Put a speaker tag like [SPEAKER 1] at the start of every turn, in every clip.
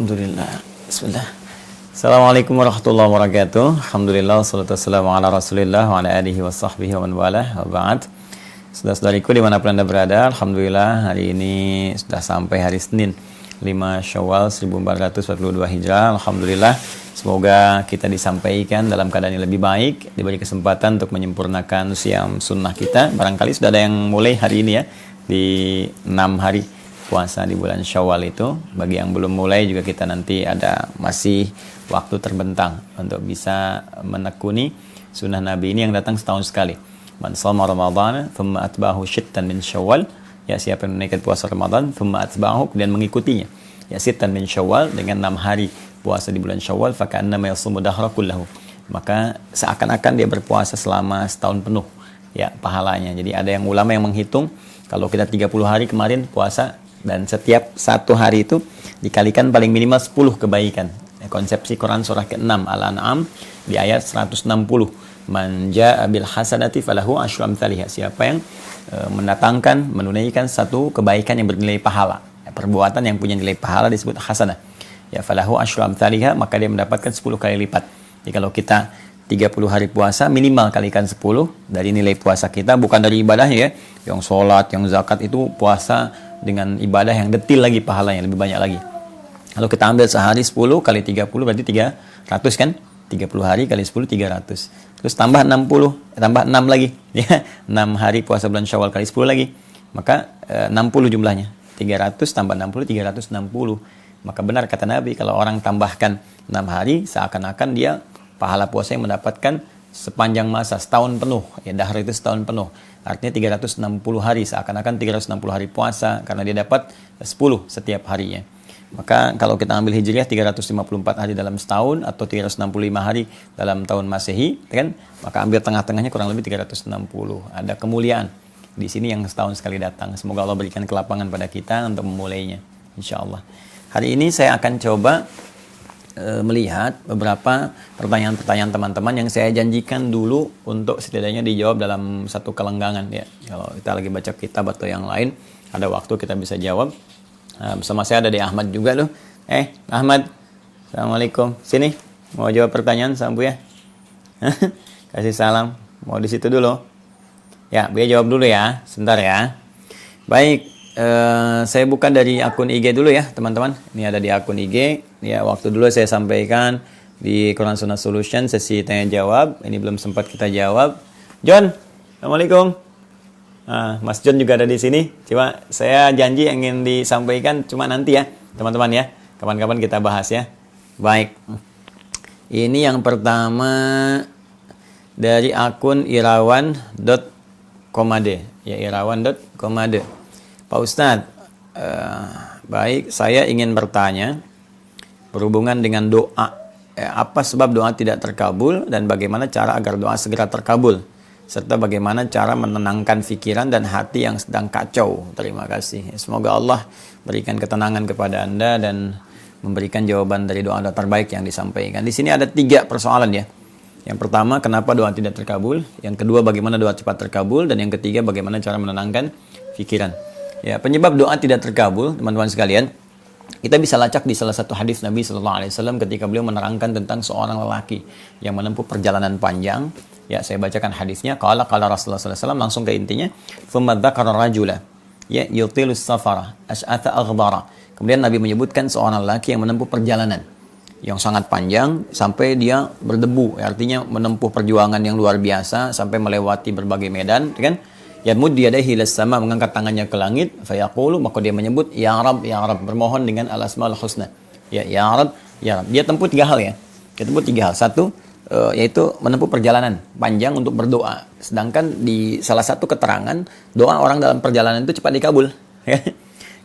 [SPEAKER 1] Alhamdulillah. Bismillah. Assalamualaikum warahmatullahi wabarakatuh. Alhamdulillah, wassalatu wassalamu ala rasulillah wa ala alihi wa sahbihi wa man walah wa ba'd. Saudara-saudariku dimanapun Anda berada, Alhamdulillah hari ini sudah sampai hari Senin 5 Syawal 1442 Hijrah. Alhamdulillah, semoga kita disampaikan dalam keadaan yang lebih baik, diberi kesempatan untuk menyempurnakan siam sunnah kita. Barangkali sudah ada yang mulai hari ini ya, di 6 hari puasa di bulan Syawal itu. Bagi yang belum mulai juga kita nanti ada masih waktu terbentang untuk bisa menekuni sunnah Nabi ini yang datang setahun sekali. Man shoma Ramadan thumma atba'ahu sittan min Syawal, ya siapa yang menunaikan puasa Ramadan thumma atba'ahu dan mengikutinya ya sittan min Syawal dengan 6 hari puasa di bulan Syawal, faka'annama yasumu dahra kullahu, maka seakan-akan dia berpuasa selama setahun penuh ya pahalanya. Jadi ada yang ulama yang menghitung kalau kita 30 hari kemarin puasa dan setiap satu hari itu dikalikan paling minimal 10 kebaikan. Konsepsi Quran surah ke-6 Al-An'am di ayat 160. Man jaa'a bil hasanati falahu asyru amsalihha. Siapa yang mendatangkan, menunaikan satu kebaikan yang bernilai pahala. Perbuatan yang punya nilai pahala disebut hasanah. Ya falahu asyru amsalihha, maka dia mendapatkan 10 kali lipat. Jadi kalau kita 30 hari puasa minimal kalikan 10 dari nilai puasa kita, bukan dari ibadahnya ya. Yang sholat, yang zakat itu puasa dengan ibadah yang detil lagi pahalanya lebih banyak lagi. Kalau kita ambil sehari 10 kali 30 berarti 300 kan? 30 hari kali 10 300. Terus tambah 60, tambah 6 lagi ya. 6 hari puasa bulan Syawal kali 10 lagi. Maka 60 jumlahnya. 300 tambah 60 360. Maka benar kata Nabi, kalau orang tambahkan 6 hari seakan-akan dia pahala puasa yang mendapatkan sepanjang masa, setahun penuh. Ya, dahr itu setahun penuh. Artinya 360 hari, seakan-akan 360 hari puasa, karena dia dapat 10 setiap harinya. Maka kalau kita ambil hijriah 354 hari dalam setahun, atau 365 hari dalam tahun Masehi, kan? Maka ambil tengah-tengahnya kurang lebih 360. Ada kemuliaan di sini yang setahun sekali datang. Semoga Allah berikan kelapangan pada kita untuk memulainya, insya Allah. Hari ini saya akan coba melihat beberapa pertanyaan-pertanyaan teman-teman yang saya janjikan dulu untuk setidaknya dijawab dalam satu kelenggangan ya. Kalau kita lagi baca kitab atau yang lain, ada waktu kita bisa jawab. Bersama saya ada di Ahmad juga loh. Ahmad, Assalamualaikum. Sini, mau jawab pertanyaan Sambu ya? Kasih salam. Mau di situ dulu. Ya, biar jawab dulu ya. Sebentar ya. Baik. Saya buka dari akun IG dulu ya teman-teman. Ini ada di akun IG. Ya, waktu dulu saya sampaikan di Quran Sunnah Solution sesi tanya jawab. Ini belum sempat kita jawab. John, Assalamualaikum. Mas John juga ada di sini. Coba saya janji yang ingin disampaikan cuma nanti ya teman-teman ya. Kapan-kapan kita bahas ya. Baik. Ini yang pertama dari akun irawan.komade. Ya, irawan.komade. Pak Ustadz, baik, saya ingin bertanya berhubungan dengan doa. Apa sebab doa tidak terkabul dan bagaimana cara agar doa segera terkabul? Serta bagaimana cara menenangkan pikiran dan hati yang sedang kacau? Terima kasih. Semoga Allah berikan ketenangan kepada Anda dan memberikan jawaban dari doa-doa terbaik yang disampaikan. Di sini ada 3 persoalan ya. Yang pertama, kenapa doa tidak terkabul? Yang kedua, bagaimana doa cepat terkabul? Dan yang ketiga, bagaimana cara menenangkan pikiran? Ya, penyebab doa tidak terkabul, teman-teman sekalian, kita bisa lacak di salah satu hadis Nabi Sallallahu Alaihi Wasallam ketika beliau menerangkan tentang seorang lelaki yang menempuh perjalanan panjang. Ya, saya bacakan hadisnya. Qala Rasulullah Sallallahu Alaihi Wasallam, langsung ke intinya. Thumma dzakara rajula, ya yutilus safara, ash'atha aghdara. Kemudian Nabi menyebutkan seorang lelaki yang menempuh perjalanan yang sangat panjang sampai dia berdebu, artinya menempuh perjuangan yang luar biasa sampai melewati berbagai medan, kan? Yamuddu yadayhi ilas sama, mengangkat tangannya ke langit, fayaqulu, maka dia menyebut ya Rabb, bermohon dengan al-asmaul husna. Ya Rabb, ya Rabb. Dia tempuh 3 hal ya. Dia tempuh 3 hal. Satu, yaitu menempuh perjalanan panjang untuk berdoa. Sedangkan di salah satu keterangan, doa orang dalam perjalanan itu cepat dikabul.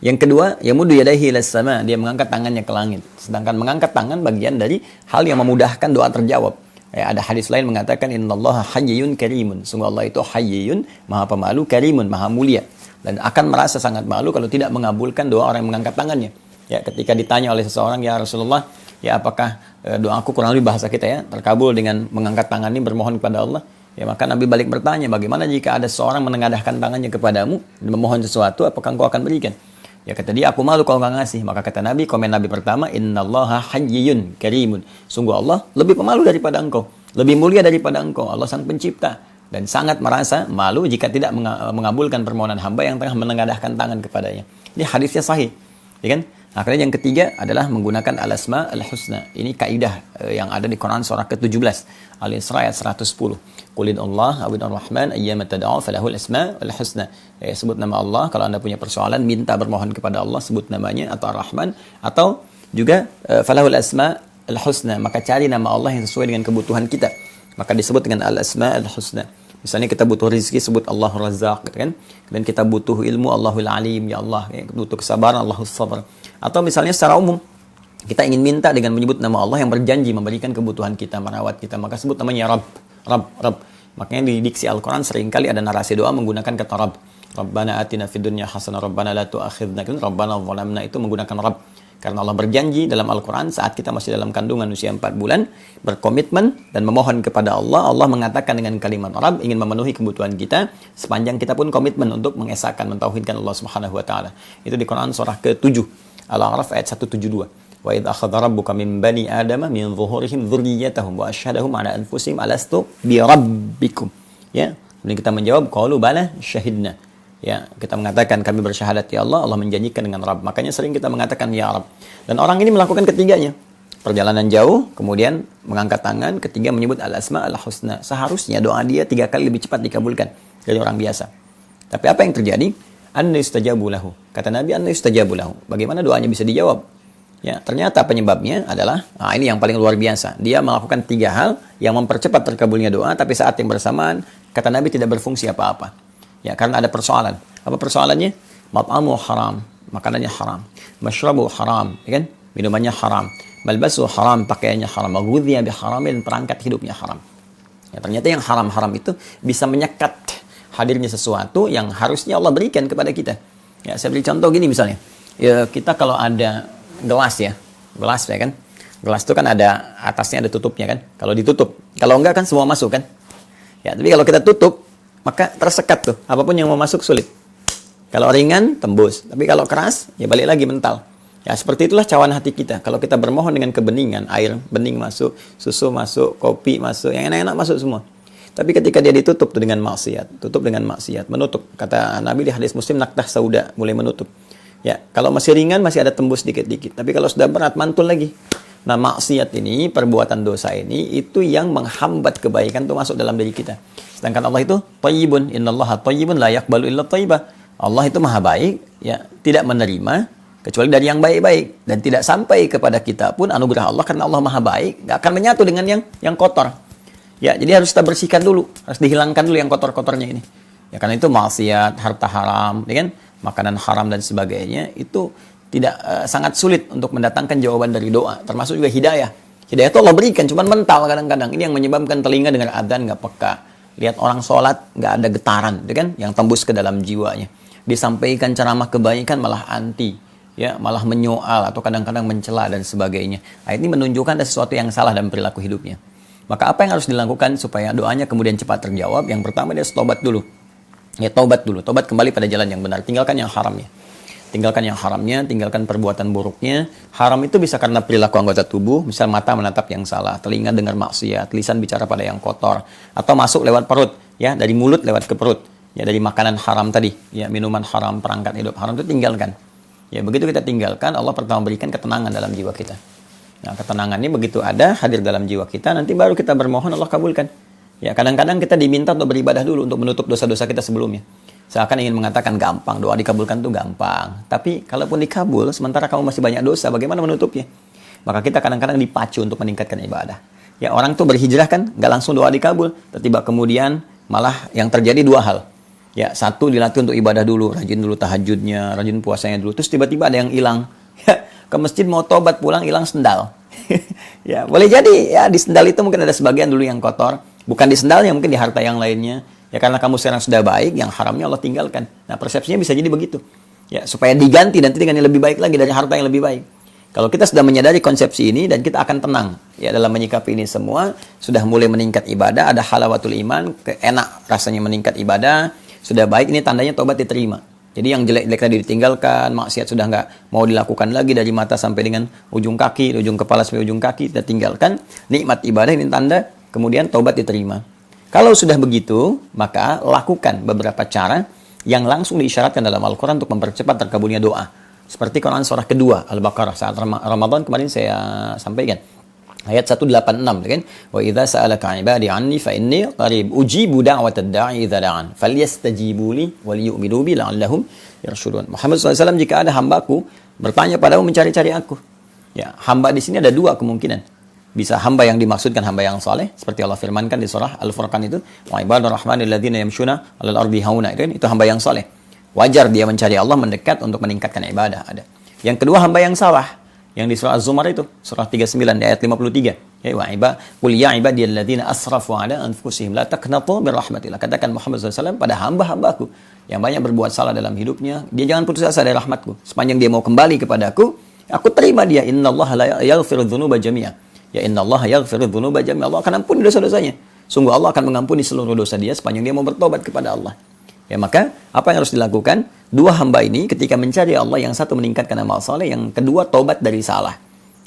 [SPEAKER 1] Yang kedua, yamuddu yadayhi ilas sama, dia mengangkat tangannya ke langit. Sedangkan mengangkat tangan bagian dari hal yang memudahkan doa terjawab. Ada hadis lain mengatakan innallaha hayyun karimun. Sungguh Allah itu hayyun, maha pemalu, karimun, maha mulia. Dan akan merasa sangat malu kalau tidak mengabulkan doa orang yang mengangkat tangannya. Ya, ketika ditanya oleh seseorang, ya Rasulullah, ya apakah doaku, kurang lebih bahasa kita ya, terkabul dengan mengangkat tangan ini bermohon kepada Allah? Ya, maka Nabi balik bertanya, bagaimana jika ada seorang menengadahkan tangannya kepadamu dan memohon sesuatu, apakah engkau akan berikan? Ya kata dia, aku malu kalau nggak ngasih. Maka kata Nabi, komen Nabi pertama, innallaha hayyun karimun. Sungguh Allah lebih pemalu daripada engkau, lebih mulia daripada engkau. Allah sang pencipta dan sangat merasa malu jika tidak mengabulkan permohonan hamba yang tengah menengadahkan tangan kepadanya. Ini hadisnya sahih, ya kan? Akhirnya yang ketiga adalah menggunakan al-asma al-husna. Ini kaidah yang ada di Quran surah ke-17, Al-Isra ayat 110. Qulin Allah awin ar-Rahman ayyama tad'u falahul asma al-husna. Sebut nama Allah kalau Anda punya persoalan, minta bermohon kepada Allah, sebut namanya, atau Ar-Rahman, atau juga falahul asma al-husna, maka cari nama Allah yang sesuai dengan kebutuhan kita. Maka disebut dengan al-asma al-husna. Misalnya kita butuh rezeki, sebut Allahur Razzaq, gitu kan? Dan kita butuh ilmu, Allahul Alim, ya Allah. Butuh kesabaran, Allahus Sabar. Atau misalnya secara umum, kita ingin minta dengan menyebut nama Allah yang berjanji memberikan kebutuhan kita, merawat kita, maka sebut namanya Rabb, Rabb, Rabb. Makanya di diksi Al-Quran seringkali ada narasi doa menggunakan kata Rabb. Rabbana atina fid dunya hasanah, Rabbana la tu'akhidna, Rabbana zalamna, itu menggunakan Rabb. Karena Allah berjanji dalam Al-Quran saat kita masih dalam kandungan usia 4 bulan, berkomitmen dan memohon kepada Allah, Allah mengatakan dengan kalimat Rabb ingin memenuhi kebutuhan kita, sepanjang kita pun komitmen untuk mengesahkan, mentauhidkan Allah Subhanahu wa Ta'ala. Itu di Quran surah ke-7, Al-A'raf ayat 172. Wa idh akhadha rabbuka min bani adama min zuhurihim dzurriyyatahum wa asyhadahum ala anfusihim alastu bi rabbikum. Ya, kemudian kita menjawab qalu bala syahidna. Ya, kita mengatakan kami bersyahadat ya Allah, Allah menjanjikan dengan Rabb. Makanya sering kita mengatakan ya Rabb. Dan orang ini melakukan ketiganya. Perjalanan jauh, kemudian mengangkat tangan, ketiga menyebut al-asma al-husna. Seharusnya doa dia 3 kali lebih cepat dikabulkan dari orang biasa. Tapi apa yang terjadi? Anna yustajabu lahu. Kata Nabi, anna yustajabu lahu. Bagaimana doanya bisa dijawab? Ya, ternyata penyebabnya adalah, ini yang paling luar biasa. Dia melakukan 3 hal yang mempercepat terkabulnya doa, tapi saat yang bersamaan, kata Nabi tidak berfungsi apa-apa. Ya, karena ada persoalan. Apa persoalannya? Mat'amu haram, makanannya haram. Mashrabu haram, ya kan? Minumannya haram. Malbasu haram, pakaiannya haram. Maghudhiya biharamin, perangkat hidupnya haram. Ya, ternyata yang haram-haram itu bisa menyekat hadirnya sesuatu yang harusnya Allah berikan kepada kita. Ya, saya beri contoh gini misalnya. Ya, kita kalau ada gelas ya. Gelas ya kan? Gelas itu kan ada atasnya, ada tutupnya kan? Kalau ditutup. Kalau enggak kan semua masuk kan? Ya, tapi kalau kita tutup, maka tersekat tuh, apapun yang mau masuk sulit. Kalau ringan, tembus. Tapi kalau keras, ya balik lagi mental. Ya seperti itulah cawan hati kita. Kalau kita bermohon dengan kebeningan, air bening masuk, susu masuk, kopi masuk, yang enak-enak masuk semua. Tapi ketika dia ditutup tuh dengan maksiat, tutup dengan maksiat, menutup. Kata Nabi di hadis Muslim, naktah sauda, mulai menutup. Ya, kalau masih ringan, masih ada tembus dikit-dikit. Tapi kalau sudah berat, mantul lagi. Nah, maksiat ini, perbuatan dosa ini, itu yang menghambat kebaikan itu masuk dalam diri kita. Sedangkan Allah itu thayyibun, innallaha thayyibun la yaqbalu illa thayyibah. Allah itu maha baik, ya, tidak menerima kecuali dari yang baik-baik, dan tidak sampai kepada kita pun anugerah Allah karena Allah maha baik, nggak akan menyatu dengan yang kotor. Ya, jadi harus kita bersihkan dulu, harus dihilangkan dulu yang kotor-kotornya ini. Ya, karena itu maksiat, harta haram, ya kan? Makanan haram dan sebagainya itu tidak sangat sulit untuk mendatangkan jawaban dari doa, termasuk juga hidayah. Hidayah itu Allah berikan, cuman mental kadang-kadang. Ini yang menyebabkan telinga dengar adzan nggak peka. Lihat orang sholat, nggak ada getaran, kan? Yang tembus ke dalam jiwanya. Disampaikan ceramah kebaikan malah anti, ya, malah menyoal atau kadang-kadang mencela dan sebagainya. Nah, ini menunjukkan ada sesuatu yang salah dalam perilaku hidupnya. Maka apa yang harus dilakukan supaya doanya kemudian cepat terjawab? Yang pertama dia tobat dulu. Ya, tobat dulu. Tobat kembali pada jalan yang benar. Tinggalkan yang haramnya. Tinggalkan yang haramnya, tinggalkan perbuatan buruknya. Haram itu bisa karena perilaku anggota tubuh, misal mata menatap yang salah, telinga dengar maksiat, lisan bicara pada yang kotor, atau masuk lewat perut, ya, dari mulut lewat ke perut, ya, dari makanan haram tadi, ya, minuman haram, perangkat hidup haram itu tinggalkan. Ya, begitu kita tinggalkan, Allah pertama berikan ketenangan dalam jiwa kita. Nah, ketenangan ini begitu ada, hadir dalam jiwa kita, nanti baru kita bermohon Allah kabulkan. Ya, kadang-kadang kita diminta untuk beribadah dulu untuk menutup dosa-dosa kita sebelumnya. Seakan ingin mengatakan gampang, doa dikabulkan itu gampang. Tapi kalaupun dikabul, sementara kamu masih banyak dosa, bagaimana menutupnya? Maka kita kadang-kadang dipacu untuk meningkatkan ibadah. Ya, orang tuh berhijrah kan, nggak langsung doa dikabul. Tiba-tiba kemudian malah yang terjadi 2 hal. Ya, satu dilatih untuk ibadah dulu, rajin dulu tahajudnya, rajin puasanya dulu. Terus tiba-tiba ada yang hilang. Ya, ke masjid mau tobat, pulang hilang sendal. Ya, boleh jadi ya di sendal itu mungkin ada sebagian dulu yang kotor. Bukan di sendalnya, mungkin di harta yang lainnya. Ya, karena kamu sekarang sudah baik, yang haramnya Allah tinggalkan. Nah, persepsinya bisa jadi begitu. Ya, supaya diganti nanti dengan yang lebih baik lagi, dari harta yang lebih baik. Kalau kita sudah menyadari konsepsi ini, dan kita akan tenang ya dalam menyikapi ini semua, sudah mulai meningkat ibadah, ada halawatul iman, enak rasanya meningkat ibadah, sudah baik, ini tandanya tobat diterima. Jadi yang jelek-jelek tadi ditinggalkan, maksiat sudah nggak mau dilakukan lagi dari mata sampai dengan ujung kaki, ujung kepala sampai ujung kaki, kita tinggalkan. Nikmat ibadah ini tanda kemudian taubat diterima. Kalau sudah begitu, maka lakukan beberapa cara yang langsung diisyaratkan dalam Al-Quran untuk mempercepat terkabulnya doa. Seperti Quran surah kedua, Al-Baqarah, saat Ramadan kemarin saya sampaikan. Ayat 186 kan, wa idza sa'alaka 'ibadi 'anni fa inni qarib ujibu da'watad da'i idza da'an falyastajibu li wal yu'minu bi la'allahum yarshudun. Muhammad SAW, jika ada hambaku bertanya padamu mencari-cari aku. Ya, hamba di sini ada dua kemungkinan. Bisa hamba yang dimaksudkan hamba yang saleh, seperti Allah firmankan di surah Al-Furqan itu, wa ibadur rahmanil ladzina yamshuna 'alal ardi hauna, itu hamba yang saleh. Wajar dia mencari Allah mendekat untuk meningkatkan ibadah, ada. Yang kedua hamba yang salah, yang di surah Az-Zumar itu, surah 39 di ayat 53. Ya wa qul ya ibadiyalladzina asrafu ala anfusihim la taqnatu min rahmatillah. Katakan Muhammad SAW pada hamba-hambaku yang banyak berbuat salah dalam hidupnya, dia jangan putus asa dari rahmatku. Sepanjang dia mau kembali kepadaku, aku terima dia. Innallaha la yaghfiru dzunuba jami'a. Ya innallaha yaghfiru dzunuba jami'a. Allah akan ampuni dosa-dosanya. Sungguh Allah akan mengampuni seluruh dosa dia sepanjang dia mau bertobat kepada Allah. Ya, maka apa yang harus dilakukan? Dua hamba ini ketika mencari Allah, yang satu meningkatkan amal saleh, yang kedua tobat dari salah.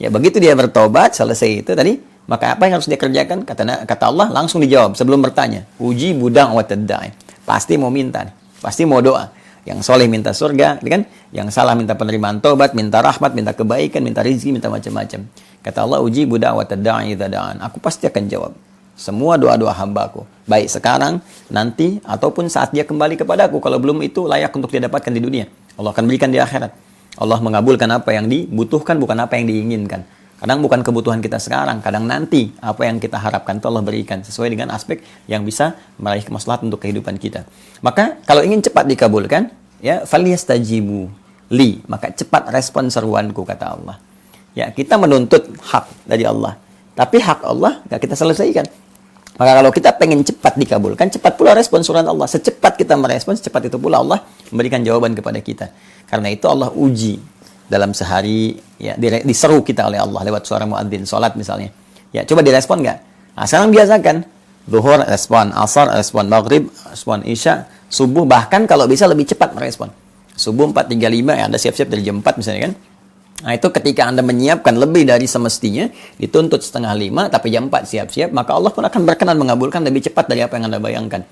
[SPEAKER 1] Ya, begitu dia bertobat, selesai itu tadi, maka apa yang harus dia kerjakan? Kata Allah langsung dijawab sebelum bertanya. Uji budang watad da'i. Pasti mau minta, pasti mau doa. Yang soleh minta surga, kan? Yang salah minta penerimaan tobat, minta rahmat, minta kebaikan, minta rezeki, minta macam-macam. Kata Allah, uji budang watad da'i idza da'an. Aku pasti akan jawab semua doa-doa hambaku, baik sekarang, nanti, ataupun saat dia kembali kepadaku. Kalau belum, itu layak untuk dia dapatkan di dunia, Allah akan berikan di akhirat. Allah mengabulkan apa yang dibutuhkan, bukan apa yang diinginkan. Kadang bukan kebutuhan kita sekarang, kadang nanti apa yang kita harapkan itu Allah berikan sesuai dengan aspek yang bisa meraih kemaslahatan untuk kehidupan kita. Maka kalau ingin cepat dikabulkan, ya falyastajibu li, maka cepat respon seruanku, kata Allah. Ya, kita menuntut hak dari Allah, tapi hak Allah nggak kita selesaikan. Maka kalau kita pengen cepat dikabulkan, cepat pula respon surat Allah. Secepat kita merespon, secepat itu pula Allah memberikan jawaban kepada kita. Karena itu Allah uji dalam sehari, ya, diseru kita oleh Allah lewat suara muadzin, salat misalnya. Ya, coba direspon nggak? Nah, sekarang biasakan. Zuhur respon, asar respon, maghrib respon, isya, subuh, bahkan kalau bisa lebih cepat merespon. Subuh 4.35, ya, Anda siap-siap dari jam 4 misalnya kan. Nah, itu ketika Anda menyiapkan lebih dari semestinya, dituntut 4:30, tapi jam 4 siap-siap, maka Allah pun akan berkenan mengabulkan lebih cepat dari apa yang Anda bayangkan.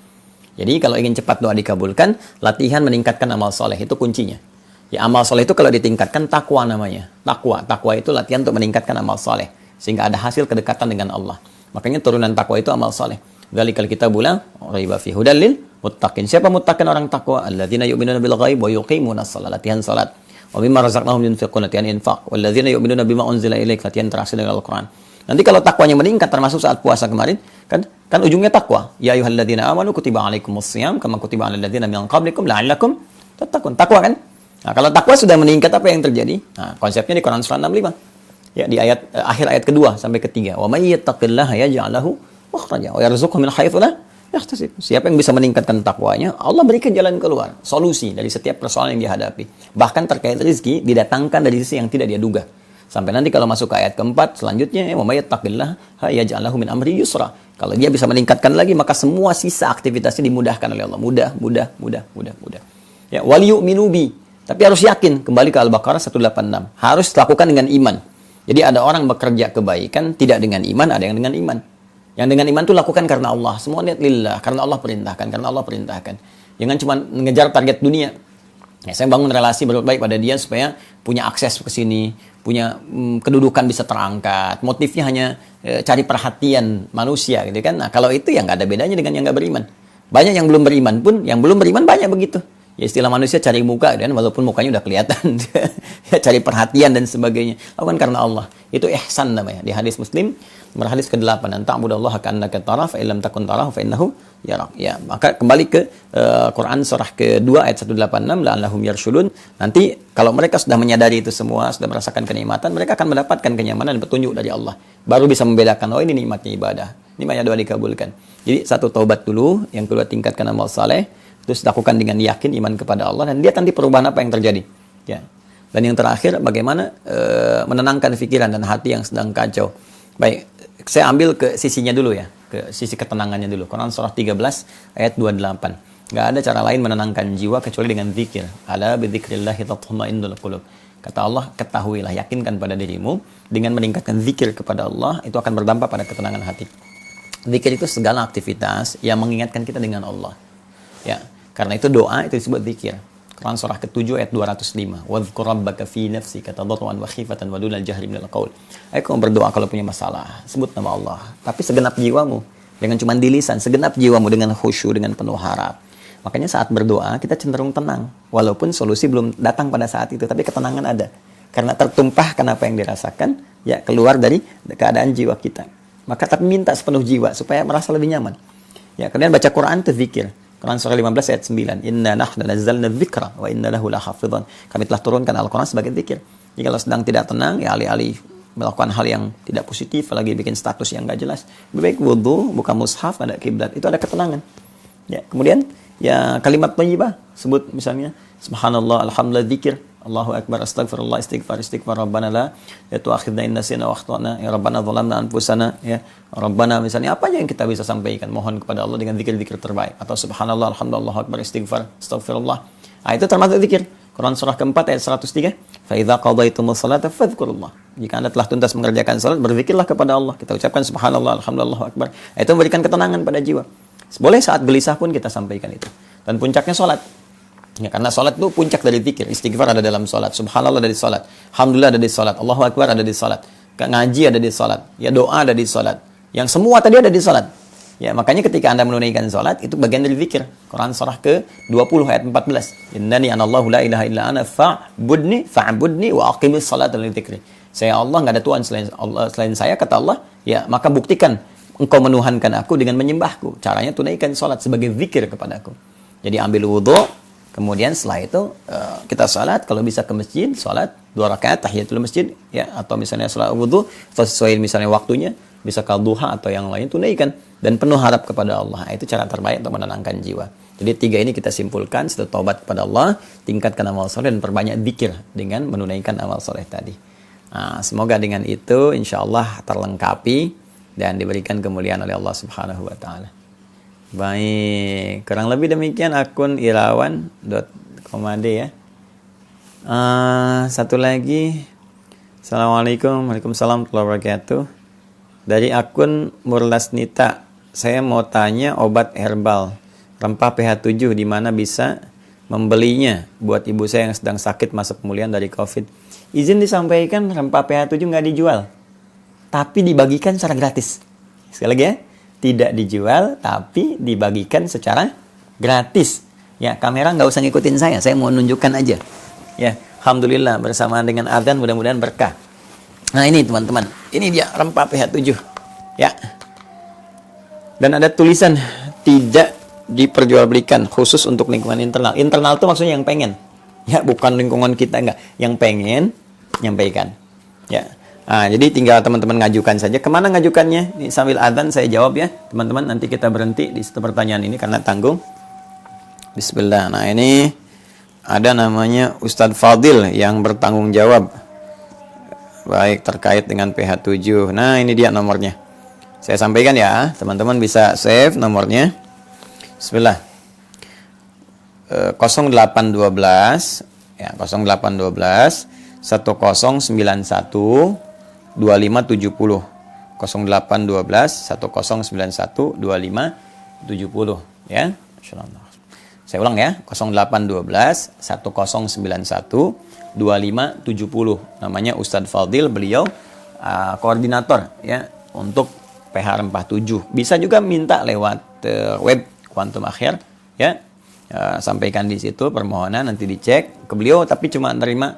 [SPEAKER 1] Jadi kalau ingin cepat doa dikabulkan, latihan meningkatkan amal soleh, itu kuncinya. Ya, amal soleh itu kalau ditingkatkan, takwa namanya. Takwa itu latihan untuk meningkatkan amal soleh, sehingga ada hasil kedekatan dengan Allah. Makanya turunan takwa itu amal soleh. Dzalikal kitabul la raiba fihi hudal lil muttaqin. Siapa muttaqin? Orang takwa. Alladzina yu'minuna bil ghaib wa yuqimunas shalah, latihan salat. Wa mimma razaqnahum yunfiqun, latihan infak. Walladzina yu'minuna bima unzila ilaik, latihan interaksi dengan Al-Qur'an. Nanti kalau takwanya meningkat, termasuk saat puasa kemarin, kan ujungnya takwa. Ya ayyuhalladzina amanu kutiba alaikumus shiyam kama kutiba alal ladzina min qablikum la'allakum tattaqun. Takwa kan? Nah, kalau takwa sudah meningkat, apa yang terjadi? Nah, konsepnya di Quran surah 65. Ya, di akhir ayat kedua sampai ketiga. Wa may yattaqillaha yaj'al lahu makhraja wa yarzuqhu min haitsu la yahtasib. Siapa yang bisa meningkatkan takwanya, Allah berikan jalan keluar, solusi dari setiap persoalan yang dihadapi. Bahkan terkait rezeki didatangkan dari sisi yang tidak dia duga. Sampai nanti kalau masuk ke ayat keempat selanjutnya, wa may yattaqillaha yaj'al lahu min amri yusra. Kalau dia bisa meningkatkan lagi, maka semua sisa aktivitasnya dimudahkan oleh Allah. Mudah. Ya, wal yu'minu bi. Tapi harus yakin, kembali ke Al-Baqarah 186. Harus lakukan dengan iman. Jadi ada orang bekerja kebaikan tidak dengan iman, ada yang dengan iman. Yang dengan iman itu lakukan karena Allah. Semua niat lillah, karena Allah perintahkan. Jangan cuma mengejar target dunia. Ya, saya bangun relasi berbuat baik pada dia supaya punya akses ke sini, punya kedudukan bisa terangkat. Motifnya hanya cari perhatian manusia gitu kan. Nah, kalau itu ya nggak ada bedanya dengan yang nggak beriman. Banyak yang belum beriman pun, yang belum beriman banyak begitu. Ya, istilah manusia cari muka kan, walaupun mukanya udah kelihatan. Ya, cari perhatian dan sebagainya. Lakukan karena Allah. Itu ihsan namanya. Di hadis Muslim, nomor hadis ke-8, "Ta'budallaha ka'annaka tarahu fa illam takun tarahu fa innahu yarak." Ya, maka kembali ke Quran surah ke-2 ayat 186, la'allahum yarshudun. Nanti kalau mereka sudah menyadari itu semua, sudah merasakan kenikmatan, mereka akan mendapatkan kenyamanan dan petunjuk dari Allah. Baru bisa membedakan, oh ini nikmatnya ibadah. Ini banyak doa dikabulkan. Jadi satu taubat dulu, yang kedua tingkatkan amal saleh, terus lakukan dengan yakin iman kepada Allah, dan lihat nanti perubahan apa yang terjadi. Ya. Dan yang terakhir, bagaimana menenangkan pikiran dan hati yang sedang kacau. Baik, saya ambil ke sisinya dulu ya, ke sisi ketenangannya dulu. Quran surah 13 ayat 28. Nggak ada cara lain menenangkan jiwa kecuali dengan zikir. Ala bidzikrillahi tatma'innul qulub. Kata Allah, ketahuilah, yakinkan pada dirimu dengan meningkatkan zikir kepada Allah itu akan berdampak pada ketenangan hati. Zikir itu segala aktivitas yang mengingatkan kita dengan Allah. Ya, karena itu doa itu disebut zikir. Quran surah ke-7 ayat 205. Wadhkur rabbaka fi nafsika tadarruan wa khifatan wa dunal jahri minal qaul. Ayo kamu berdoa kalau punya masalah, sebut nama Allah. Tapi segenap jiwamu, jangan cuma di lisan, segenap jiwamu dengan khusyuk, dengan penuh harap. Makanya saat berdoa kita cenderung tenang, walaupun solusi belum datang pada saat itu, tapi ketenangan ada. Karena tertumpahkan apa yang dirasakan, ya keluar dari keadaan jiwa kita. Maka tapi minta sepenuh jiwa supaya merasa lebih nyaman. Ya, kemudian baca Quran itu zikir. Quran surah 15 ayat 9. Inna nahnu nazzalna dzikra wa inna lahu lahafidhan. Kami telah turunkan Al-Quran sebagai zikir. Jadi kalau sedang tidak tenang, ya alih-alih melakukan hal yang tidak positif, lagi bikin status yang enggak jelas, lebih baik wudu, buka mushaf, ada kiblat, itu ada ketenangan. Ya, kemudian ya kalimat thayyibah, sebut misalnya subhanallah, alhamdulillah, zikir, Allahu akbar, astagfirullah, istighfar, rabbana la tu'akhidna in nasina wa akhtana, ya rabbana zalamna anfusana, ya rabbana, misalnya apa aja yang kita bisa sampaikan, mohon kepada Allah dengan zikir-zikir terbaik, atau subhanallah, alhamdulillah, Allahu akbar, istighfar, astaghfirullah. Nah, itu termasuk zikir. Quran surah keempat ayat 103. Fa idza qadaytumus salata fadhkurullah. Jika Anda telah tuntas mengerjakan salat, berzikirlah kepada Allah. Kita ucapkan subhanallah, alhamdulillah, Allahu akbar. Itu memberikan ketenangan pada jiwa. Boleh saat gelisah pun kita sampaikan itu. Dan puncaknya salat. Ya, karena salat itu puncak dari zikir. Istighfar ada dalam salat, subhanallah ada di salat, alhamdulillah ada di salat, Allahu akbar ada di salat, ngaji ada di salat, ya doa ada di salat. Yang semua tadi ada di salat. Ya, makanya ketika Anda menunaikan salat itu bagian dari zikir. Quran surah ke-20 ayat 14. Innani anallahu la ilaha illa ana fa'budni wa aqimis salata li dzikri. Saya Allah, enggak ada Tuhan selain saya, kata Allah. Ya, maka buktikan engkau menuhankan aku dengan menyembahku. Caranya tunaikan salat sebagai zikir kepadaku. Jadi ambil wudu, kemudian setelah itu kita salat, kalau bisa ke masjid, salat 2 rakaat tahiyatul masjid, ya, atau misalnya salat wudu sesuai misalnya waktunya, bisa kal duha atau yang lain, tunaikan dan penuh harap kepada Allah. Itu cara terbaik untuk menenangkan jiwa. Jadi 3 ini kita simpulkan, setelah taubat kepada Allah, tingkatkan amal soleh dan perbanyak zikir dengan menunaikan amal soleh tadi. Nah, semoga dengan itu insyaallah terlengkapi dan diberikan kemuliaan oleh Allah Subhanahu wa taala. Baik, kurang lebih demikian akun irawan.komade ya. Satu lagi. Assalamualaikum, waalaikumsalam warahmatullahi wabarakatuh. Dari akun Murlasnita, saya mau tanya obat herbal rempah pH7 di mana bisa membelinya buat ibu saya yang sedang sakit masa pemulihan dari COVID. Izin disampaikan, rempah pH7 nggak dijual, tapi dibagikan secara gratis. Sekali lagi ya, tidak dijual, tapi dibagikan secara gratis. Ya, kamera nggak usah ngikutin saya mau nunjukkan aja. Ya, alhamdulillah bersamaan dengan adzan mudah-mudahan berkah. Nah ini teman-teman, ini dia rempah pH7 ya. Dan ada tulisan tidak diperjualbelikan, khusus untuk lingkungan internal. Internal itu maksudnya yang pengen, ya, bukan lingkungan kita, enggak. Yang pengen nyampaikan, ya. Nah, jadi tinggal teman-teman ngajukan saja. Kemana ngajukannya? Ini sambil adzan saya jawab ya, teman-teman. Nanti kita berhenti di satu pertanyaan ini karena tanggung. Bismillah. Nah ini ada namanya Ustadz Fadil yang bertanggung jawab. Baik, terkait dengan pH7. Nah, ini dia nomornya. Saya sampaikan ya, teman-teman bisa save nomornya. Bismillah. 0812 ya, 0812 1091 2570. 0812 1091 2570 ya. Insyaallah. Saya ulang ya, 0812 1091 2570. Namanya Ustadz Fadil, beliau koordinator ya untuk pH rempah 7. Bisa juga minta lewat web Quantum Akhir ya. Sampaikan di situ permohonan, nanti dicek ke beliau, tapi cuma nerima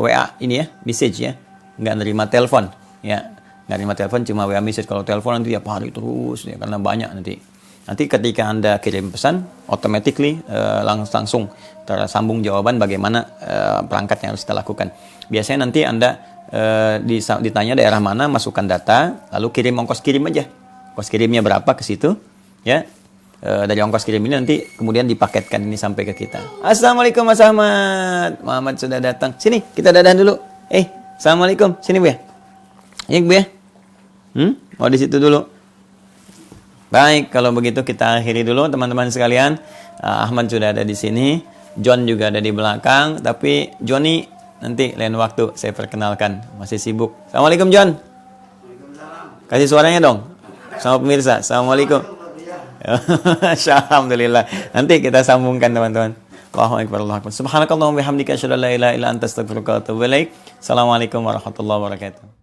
[SPEAKER 1] WA ini ya, message ya. Nggak nerima telepon ya. Nggak nerima telepon, cuma WA message. Kalau telepon nanti tiap hari terus ya, karena banyak nanti. Nanti ketika Anda kirim pesan, automatically langsung tersambung jawaban bagaimana perangkat yang harus kita lakukan. Biasanya nanti Anda ditanya daerah mana, masukkan data, lalu kirim ongkos kirim aja. Ongkos kirimnya berapa ke situ, ya. Dari ongkos kirim ini nanti kemudian dipaketkan ini sampai ke kita. Assalamualaikum Mas Ahmad. Muhammad sudah datang. Sini, kita dadahan dulu. Assalamualaikum. Sini Bu ya. Ini Bu ya. Mau di situ dulu. Baik, kalau begitu kita akhiri dulu teman-teman sekalian. Ahmad sudah ada di sini, John juga ada di belakang, tapi Johnny nanti lain waktu saya perkenalkan, masih sibuk. Assalamualaikum John. Kasih suaranya dong sama pemirsa. Assalamualaikum. Alhamdulillah. Nanti kita sambungkan teman-teman. Allahu akbar, Allahu akbar. Subhanakallahumma bihamdika asyhadu an la ilaha illa anta astaghfiruka wa atubu ilaik. Assalamualaikum warahmatullahi wabarakatuh.